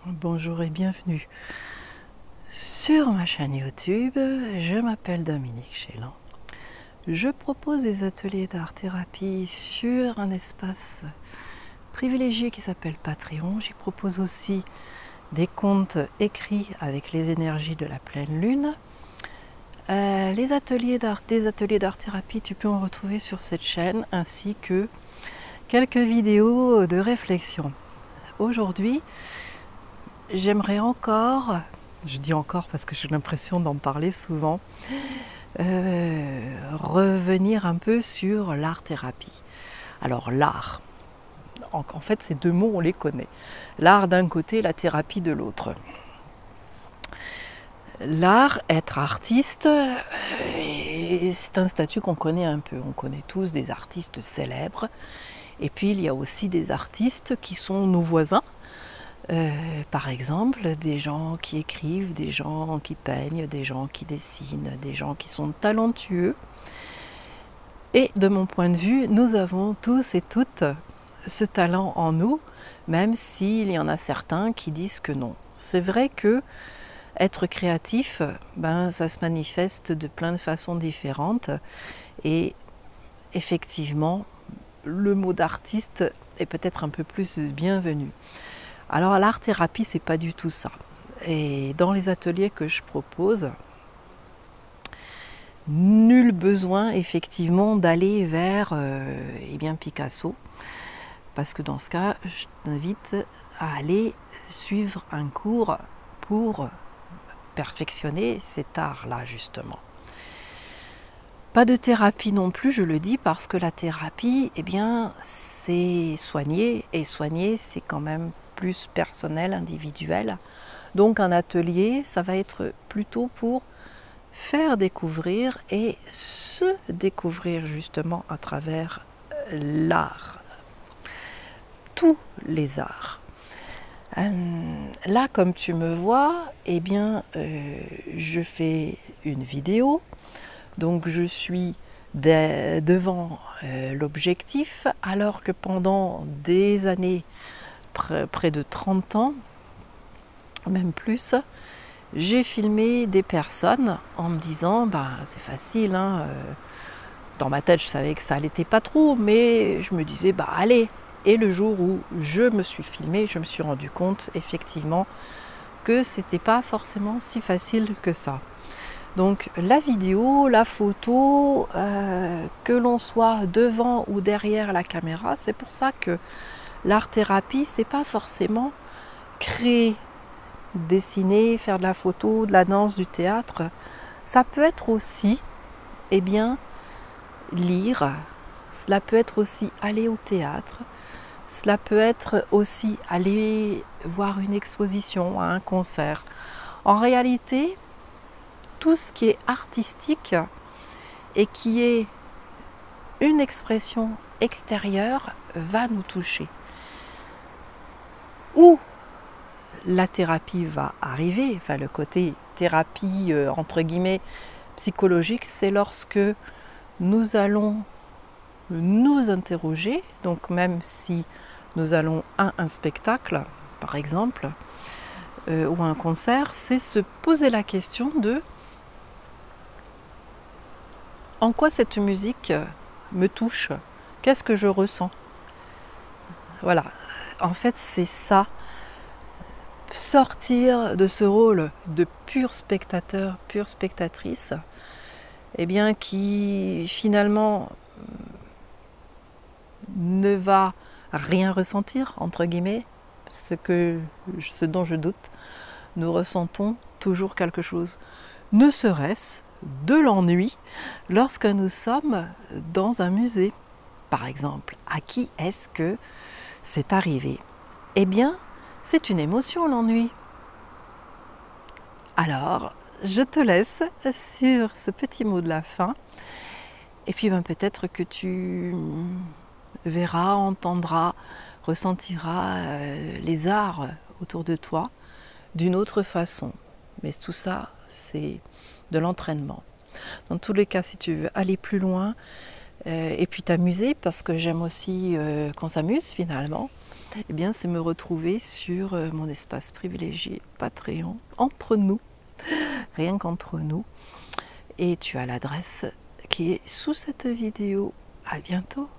Bonjour et bienvenue sur ma chaîne YouTube. Je m'appelle Dominique Chélan. Je propose des ateliers d'art-thérapie sur un espace privilégié qui s'appelle Patreon. J'y propose aussi des contes écrits avec les énergies de la pleine lune. Des ateliers d'art-thérapie, tu peux en retrouver sur cette chaîne, ainsi que quelques vidéos de réflexion. Aujourd'hui, j'aimerais encore, je dis encore parce que j'ai l'impression d'en parler souvent, revenir un peu sur l'art-thérapie. Alors l'art, en fait ces deux mots on les connaît. L'art d'un côté, la thérapie de l'autre. L'art, être artiste, c'est un statut qu'on connaît un peu. On connaît tous des artistes célèbres. Et puis il y a aussi des artistes qui sont nos voisins. Par exemple, des gens qui écrivent, des gens qui peignent, des gens qui dessinent, des gens qui sont talentueux. Et de mon point de vue, nous avons tous et toutes ce talent en nous, même s'il y en a certains qui disent que non. C'est vrai que être créatif, ça se manifeste de plein de façons différentes. Et effectivement, le mot d'artiste est peut-être un peu plus bienvenu. Alors l'art-thérapie, c'est pas du tout ça. Et dans les ateliers que je propose, nul besoin effectivement d'aller vers Picasso, parce que dans ce cas, je t'invite à aller suivre un cours pour perfectionner cet art-là justement. Pas de thérapie non plus, je le dis, parce que la thérapie, c'est soigner, et soigner, c'est quand même plus personnel, individuel. Donc un atelier, ça va être plutôt pour faire découvrir et se découvrir justement à travers l'art. Tous les arts. Là, comme tu me vois, je fais une vidéo. Donc je suis devant l'objectif, alors que pendant des années, près de 30 ans, même plus, j'ai filmé des personnes en me disant, c'est facile, dans ma tête je savais que ça l'était pas trop, mais je me disais, allez. Et le jour où je me suis filmée, je me suis rendu compte effectivement que c'était pas forcément si facile que ça. Donc la vidéo, la photo, que l'on soit devant ou derrière la caméra, c'est pour ça que l'art-thérapie, c'est pas forcément créer, dessiner, faire de la photo, de la danse, du théâtre. Ça peut être aussi, lire, cela peut être aussi aller au théâtre, cela peut être aussi aller voir une exposition, un concert. En réalité, tout ce qui est artistique et qui est une expression extérieure va nous toucher. Où la thérapie va arriver, le côté thérapie entre guillemets psychologique, c'est lorsque nous allons nous interroger, donc même si nous allons à un spectacle par exemple ou un concert, c'est se poser la question de en quoi cette musique me touche, qu'est-ce que je ressens. Voilà, en fait c'est ça, sortir de ce rôle de pur spectateur, pure spectatrice, qui finalement ne va rien ressentir, entre guillemets, ce dont je doute, nous ressentons toujours quelque chose, ne serait-ce de l'ennui lorsque nous sommes dans un musée, par exemple. À qui est-ce que c'est arrivé? C'est une émotion, l'ennui. Alors, je te laisse sur ce petit mot de la fin. Et puis peut-être que tu verras, entendras, ressentiras les arts autour de toi d'une autre façon. Mais tout ça, c'est de l'entraînement. Dans tous les cas, si tu veux aller plus loin et puis t'amuser, parce que j'aime aussi qu'on s'amuse finalement, eh bien c'est me retrouver sur mon espace privilégié Patreon, entre nous, rien qu'entre nous. Et tu as l'adresse qui est sous cette vidéo. À bientôt.